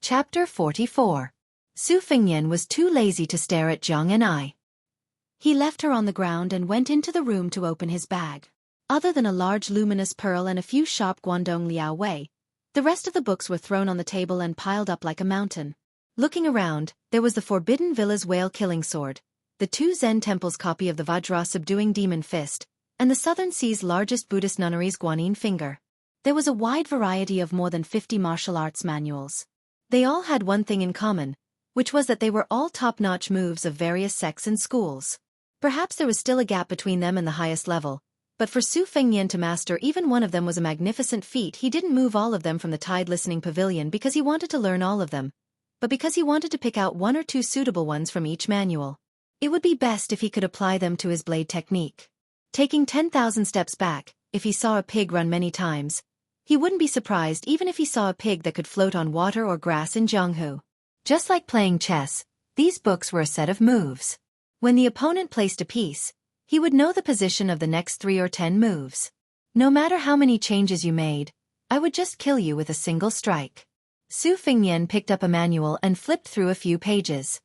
Chapter 44. Su Fengnian was too lazy to stare at Zhang and I. He left her on the ground and went into the room to open his bag. Other than a large luminous pearl and a few sharp Guangdong Liao Wei, the rest of the books were thrown on the table and piled up like a mountain. Looking around, there was the Forbidden Villa's whale-killing sword, the two Zen temples' copy of the Vajra subduing demon fist, and the Southern Sea's largest Buddhist nunnery's Guanyin finger. There was a wide variety of more than 50 martial arts manuals. They all had one thing in common, which was that they were all top-notch moves of various sects and schools. Perhaps there was still a gap between them and the highest level, but for Su Fengnian to master even one of them was a magnificent feat. He didn't move all of them from the Tide Listening Pavilion because he wanted to learn all of them, but because he wanted to pick out one or two suitable ones from each manual. It would be best if he could apply them to his blade technique. Taking 10,000 steps back, if he saw a pig run many times, he wouldn't be surprised even if he saw a pig that could float on water or grass in Jianghu. Just like playing chess, these books were a set of moves. When the opponent placed a piece, he would know the position of the next 3 or 10 moves. No matter how many changes you made, I would just kill you with a single strike. Su Fengnian picked up a manual and flipped through a few pages.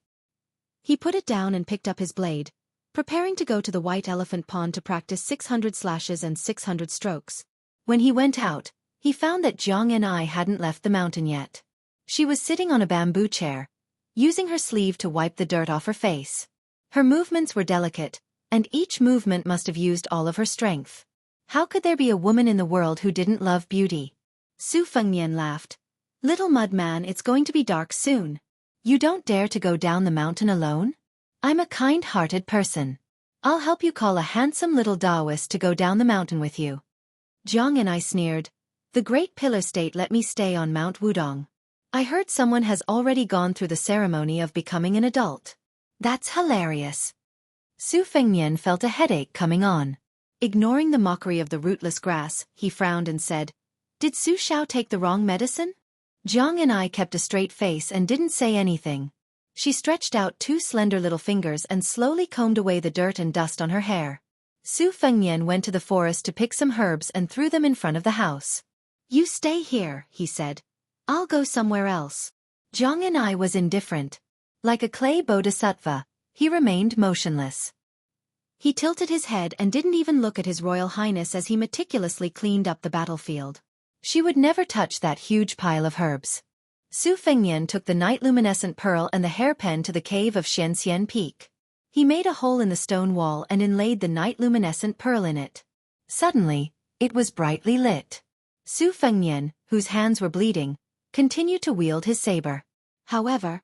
He put it down and picked up his blade, preparing to go to the White Elephant Pond to practice 600 slashes and 600 strokes. When he went out, he found that Zhang and I hadn't left the mountain yet. She was sitting on a bamboo chair, using her sleeve to wipe the dirt off her face. Her movements were delicate, and each movement must have used all of her strength. How could there be a woman in the world who didn't love beauty? Su Fengnian laughed. Little mud man, it's going to be dark soon. You don't dare to go down the mountain alone? I'm a kind-hearted person. I'll help you call a handsome little Taoist to go down the mountain with you. Zhang and I sneered. The Great Pillar State let me stay on Mount Wudong. I heard someone has already gone through the ceremony of becoming an adult. That's hilarious. Su Fengnian felt a headache coming on. Ignoring the mockery of the rootless grass, he frowned and said, Did Su Xiao take the wrong medicine? Zhang and I kept a straight face and didn't say anything. She stretched out 2 slender little fingers and slowly combed away the dirt and dust on her hair. Su Fengnian went to the forest to pick some herbs and threw them in front of the house. You stay here, he said. I'll go somewhere else. Zhang and I was indifferent. Like a clay bodhisattva, he remained motionless. He tilted his head and didn't even look at His Royal Highness as he meticulously cleaned up the battlefield. She would never touch that huge pile of herbs. Su Fengnian took the night-luminescent pearl and the hairpin to the cave of Xianxian Peak. He made a hole in the stone wall and inlaid the night-luminescent pearl in it. Suddenly, it was brightly lit. Su Fengnian, whose hands were bleeding, continued to wield his saber. However,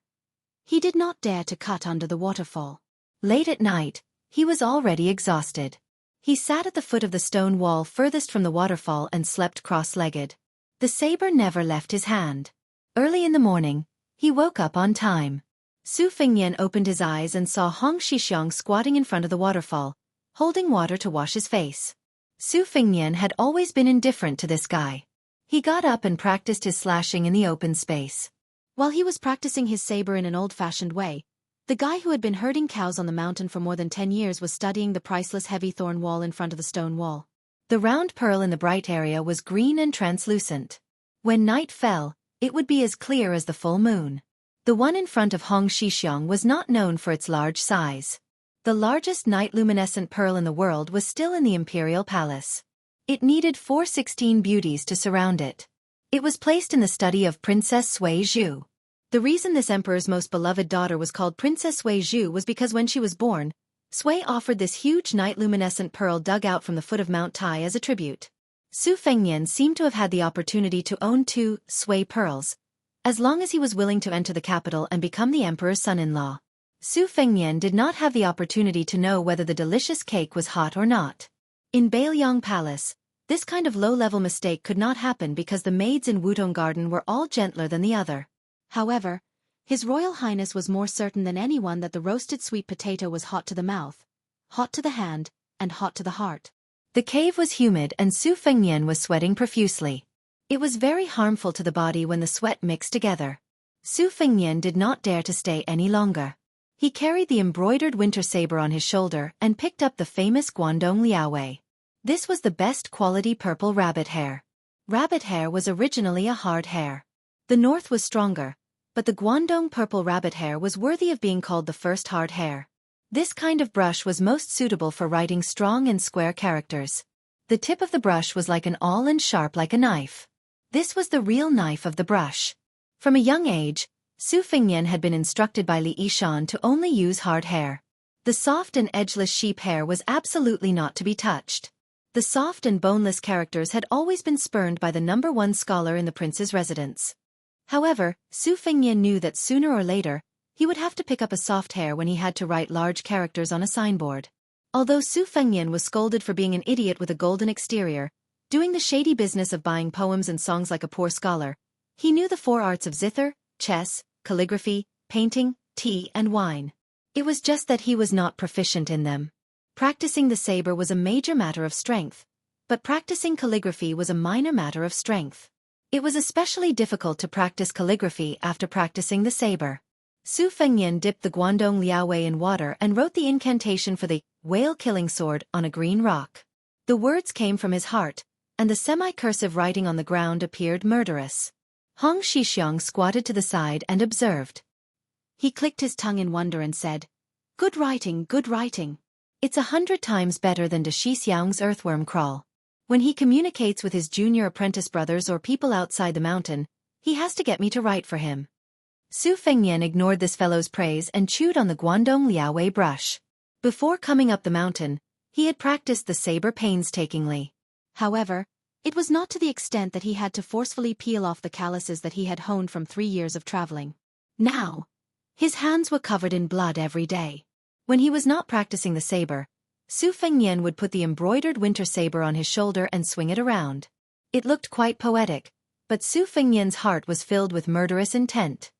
he did not dare to cut under the waterfall. Late at night, he was already exhausted. He sat at the foot of the stone wall furthest from the waterfall and slept cross-legged. The saber never left his hand. Early in the morning, he woke up on time. Su Fengnian opened his eyes and saw Hong Shixiang squatting in front of the waterfall, holding water to wash his face. Su Fengnian had always been indifferent to this guy. He got up and practiced his slashing in the open space. While he was practicing his saber in an old-fashioned way, the guy who had been herding cows on the mountain for more than 10 years was studying the priceless heavy thorn wall in front of the stone wall. The round pearl in the bright area was green and translucent. When night fell, it would be as clear as the full moon. The one in front of Hong Shixiang was not known for its large size. The largest night-luminescent pearl in the world was still in the imperial palace. It needed 416 beauties to surround it. It was placed in the study of Princess Sui Zhu. The reason this emperor's most beloved daughter was called Princess Sui Zhu was because when she was born, Sui offered this huge night-luminescent pearl dug out from the foot of Mount Tai as a tribute. Su Fengnian seemed to have had the opportunity to own 2 Sui pearls, as long as he was willing to enter the capital and become the emperor's son-in-law. Su Fengnian did not have the opportunity to know whether the delicious cake was hot or not. In Bailiang Palace, this kind of low-level mistake could not happen because the maids in Wudong Garden were all gentler than the other. However, His Royal Highness was more certain than anyone that the roasted sweet potato was hot to the mouth, hot to the hand, and hot to the heart. The cave was humid and Su Fengnian was sweating profusely. It was very harmful to the body when the sweat mixed together. Su Fengnian did not dare to stay any longer. He carried the embroidered winter saber on his shoulder and picked up the famous Guangdong Liao Wei. This was the best quality purple rabbit hair. Rabbit hair was originally a hard hair. The north was stronger, but the Guangdong purple rabbit hair was worthy of being called the first hard hair. This kind of brush was most suitable for writing strong and square characters. The tip of the brush was like an awl and sharp like a knife. This was the real knife of the brush. From a young age, Su Fingyan had been instructed by Li Yishan to only use hard hair. The soft and edgeless sheep hair was absolutely not to be touched. The soft and boneless characters had always been spurned by the #1 scholar in the prince's residence. However, Su Fingyan knew that sooner or later, he would have to pick up a soft hair when he had to write large characters on a signboard. Although Su Fengyan was scolded for being an idiot with a golden exterior, doing the shady business of buying poems and songs like a poor scholar, he knew the 4 arts of zither, chess, calligraphy, painting, tea and wine. It was just that he was not proficient in them. Practicing the saber was a major matter of strength, but practicing calligraphy was a minor matter of strength. It was especially difficult to practice calligraphy after practicing the saber. Su Fengyan dipped the Guangdong Liaowei in water and wrote the incantation for the whale-killing sword on a green rock. The words came from his heart, and the semi-cursive writing on the ground appeared murderous. Hong Shixiang squatted to the side and observed. He clicked his tongue in wonder and said, "Good writing, good writing. It's 100 times better than De Shixiang's earthworm crawl. When he communicates with his junior apprentice brothers or people outside the mountain, he has to get me to write for him." Su Fengyan ignored this fellow's praise and chewed on the Guangdong Liaowei brush. Before coming up the mountain, he had practiced the saber painstakingly. However, it was not to the extent that he had to forcefully peel off the calluses that he had honed from 3 years of traveling. Now, his hands were covered in blood every day. When he was not practicing the saber, Su Fengyan would put the embroidered winter saber on his shoulder and swing it around. It looked quite poetic, but Su Fengyan's heart was filled with murderous intent.